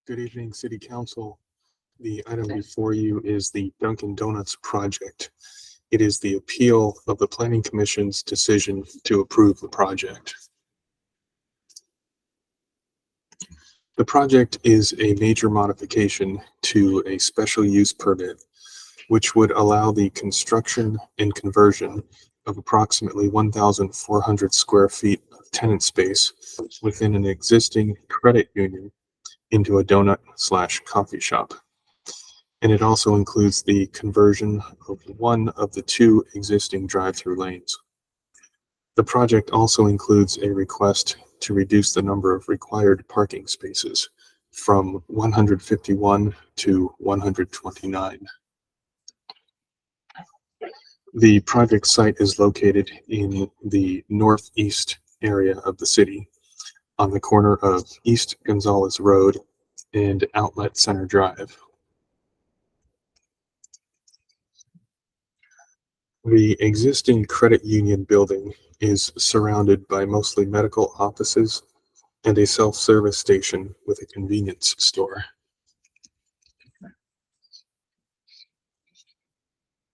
Good evening, City Council. The item before you is the Dunkin' Donuts project. It is the appeal of the Planning Commission's decision to approve the project. The project is a major modification to a special use permit, which would allow the construction and conversion of approximately 1,400 square feet of tenant space within an existing credit union into a donut/coffee shop. And it also includes the conversion of one of the two existing drive-through lanes. The project also includes a request to reduce the number of required parking spaces from 151 to 129. The project site is located in the northeast area of the city on the corner of East Gonzales Road and Outlet Center Drive. The existing credit union building is surrounded by mostly medical offices and a self-service station with a convenience store.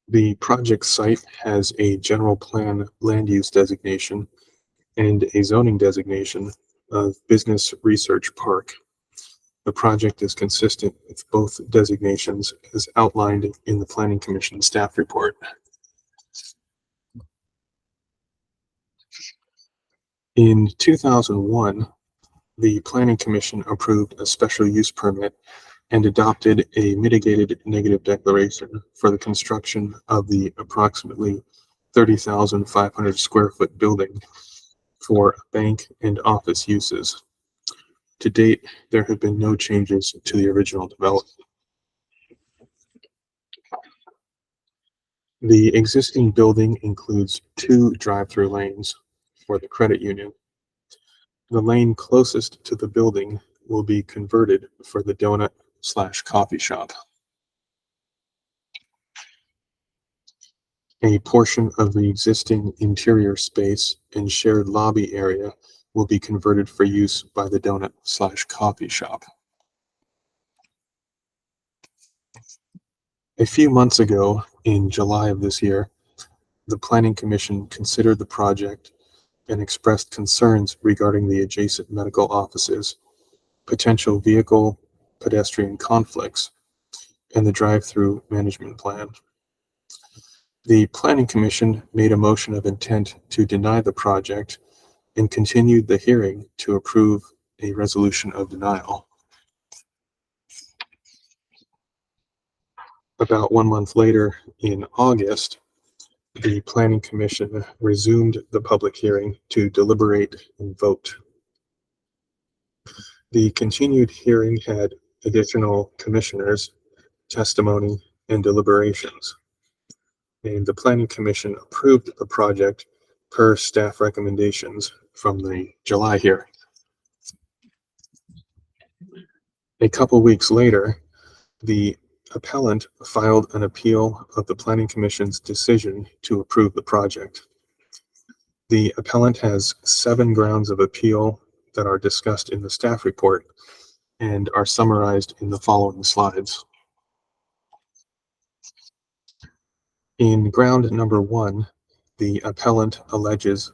The project site has a general plan land use designation and a zoning designation of Business Research Park. The project is consistent with both designations as outlined in the Planning Commission staff report. In 2001, the Planning Commission approved a special use permit and adopted a mitigated negative declaration for the construction of the approximately 30,500 square foot building for bank and office uses. To date, there have been no changes to the original development. The existing building includes two drive-through lanes for the credit union. The lane closest to the building will be converted for the donut/coffee shop. A portion of the existing interior space and shared lobby area will be converted for use by the donut/coffee shop. A few months ago, in July of this year, the Planning Commission considered the project and expressed concerns regarding the adjacent medical offices, potential vehicle pedestrian conflicts, and the drive-through management plan. The Planning Commission made a motion of intent to deny the project and continued the hearing to approve a resolution of denial. About 1 month later, in August, the Planning Commission resumed the public hearing to deliberate and vote. The continued hearing had additional commissioners, testimony, and deliberations. And the Planning Commission approved the project per staff recommendations from the July hearing. A couple weeks later, the appellant filed an appeal of the Planning Commission's decision to approve the project. The appellant has 7 grounds of appeal that are discussed in the staff report and are summarized in the following slides. In ground number 1, the appellant alleges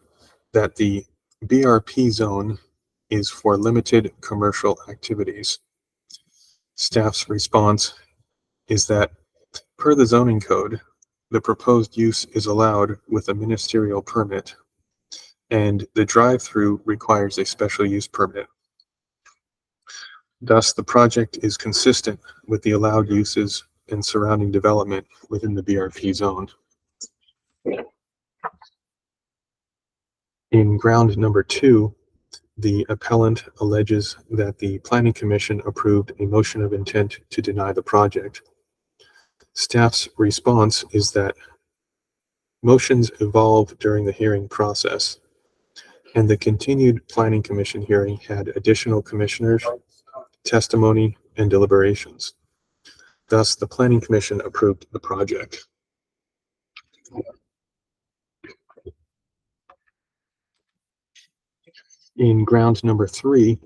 that the BRP zone is for limited commercial activities. Staff's response is that, per the zoning code, the proposed use is allowed with a ministerial permit, and the drive-through requires a special use permit. Thus, the project is consistent with the allowed uses and surrounding development within the BRP zone. In ground number 2, the appellant alleges that the Planning Commission approved a motion of intent to deny the project. Staff's response is that motions evolve during the hearing process, and the continued Planning Commission hearing had additional commissioners, testimony, and deliberations. Thus, the Planning Commission approved the project. In ground number 3,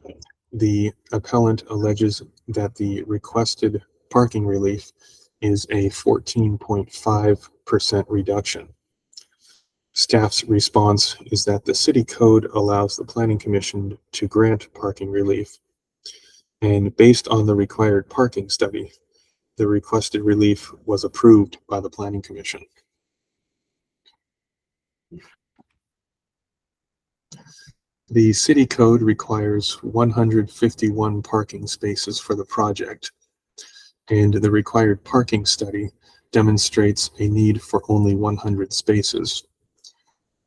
The appellant alleges that the requested parking relief is a 14.5% reduction. Staff's response is that the city code allows the planning commission to grant parking relief, and based on the required parking study, the requested relief was approved by the planning commission. The city code requires 151 parking spaces for the project, and the required parking study demonstrates a need for only 100 spaces.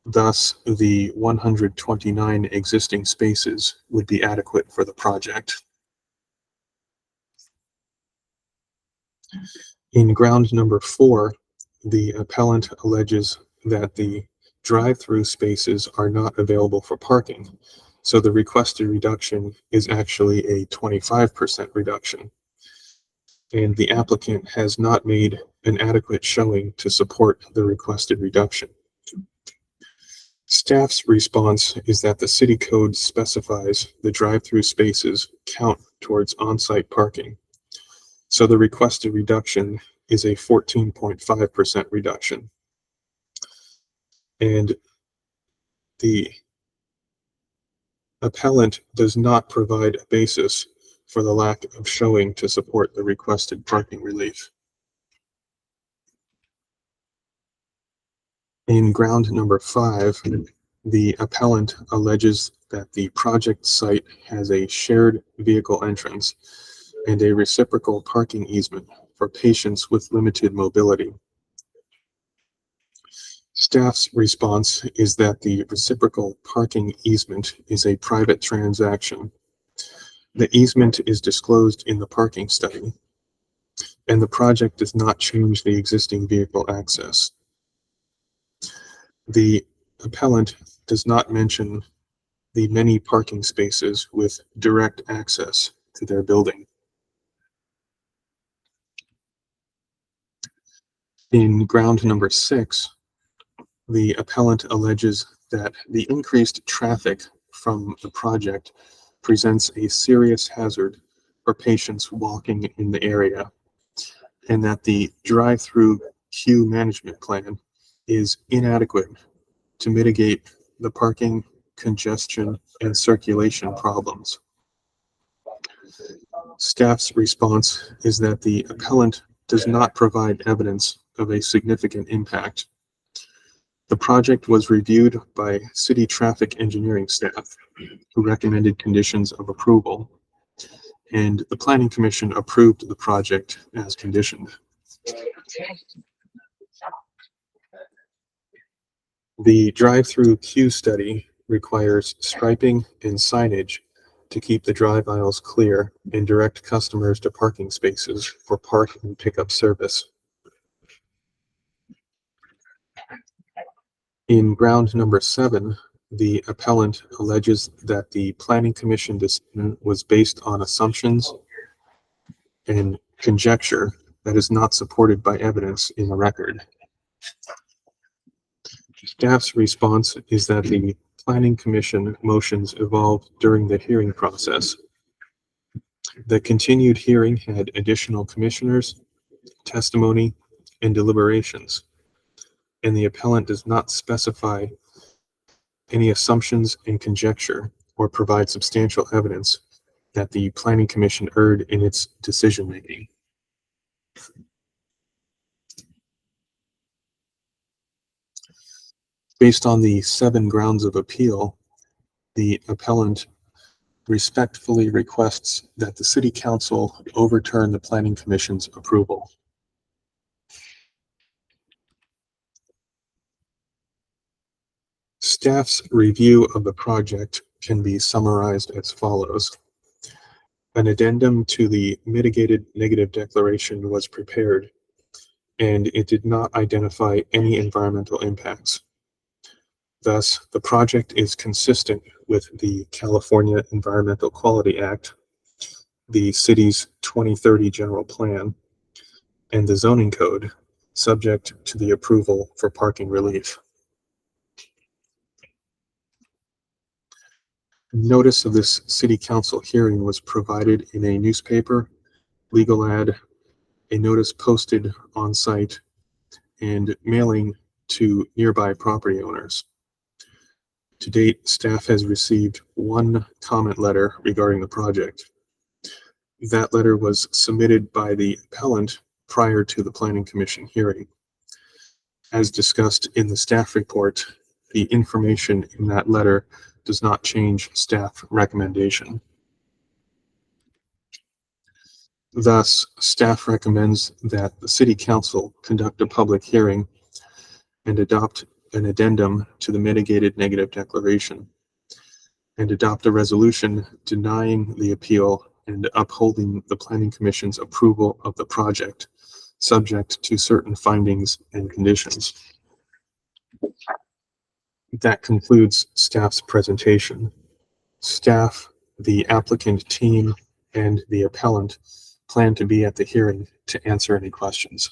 Thus, the 129 existing spaces would be adequate for the project. In ground number 4, the appellant alleges that the drive-through spaces are not available for parking, so the requested reduction is actually a 25% reduction, and the applicant has not made an adequate showing to support the requested reduction. Staff's response is that the city code specifies the drive-through spaces count towards on-site parking, so the requested reduction is a 14.5% reduction. And the appellant does not provide a basis for the lack of showing to support the requested parking relief. In ground number 5, the appellant alleges that the project site has a shared vehicle entrance and a reciprocal parking easement for patients with limited mobility. Staff's response is that the reciprocal parking easement is a private transaction. The easement is disclosed in the parking study, and the project does not change the existing vehicle access. The appellant does not mention the many parking spaces with direct access to their building. In ground number 6, the appellant alleges that the increased traffic from the project presents a serious hazard for patients walking in the area, and that the drive-through queue management plan is inadequate to mitigate the parking, congestion, and circulation problems. Staff's response is that the appellant does not provide evidence of a significant impact. The project was reviewed by city traffic engineering staff, who recommended conditions of approval, and the planning commission approved the project as conditioned. The drive-through queue study requires striping and signage to keep the drive aisles clear and direct customers to parking spaces for park and pickup service. In ground number 7, the appellant alleges that the planning commission decision was based on assumptions and conjecture that is not supported by evidence in the record. Staff's response is that the planning commission motions evolved during the hearing process. The continued hearing had additional commissioners, testimony, and deliberations, and the appellant does not specify any assumptions and conjecture or provide substantial evidence that the planning commission erred in its decision-making. Based on the 7 grounds of appeal, the appellant respectfully requests that the city council overturn the planning commission's approval. Staff's review of the project can be summarized as follows. An addendum to the mitigated negative declaration was prepared, and it did not identify any environmental impacts. Thus, the project is consistent with the California Environmental Quality Act, the city's 2030 general plan, and the zoning code, subject to the approval for parking relief. Notice of this city council hearing was provided in a newspaper, legal ad, a notice posted on site, and mailing to nearby property owners. To date, staff has received one comment letter regarding the project. That letter was submitted by the appellant prior to the Planning Commission hearing. As discussed in the staff report, the information in that letter does not change staff recommendation. Thus, staff recommends that the City Council conduct a public hearing and adopt an addendum to the mitigated negative declaration, and adopt a resolution denying the appeal and upholding the Planning Commission's approval of the project, subject to certain findings and conditions. That concludes staff's presentation. Staff, the applicant team, and the appellant plan to be at the hearing to answer any questions.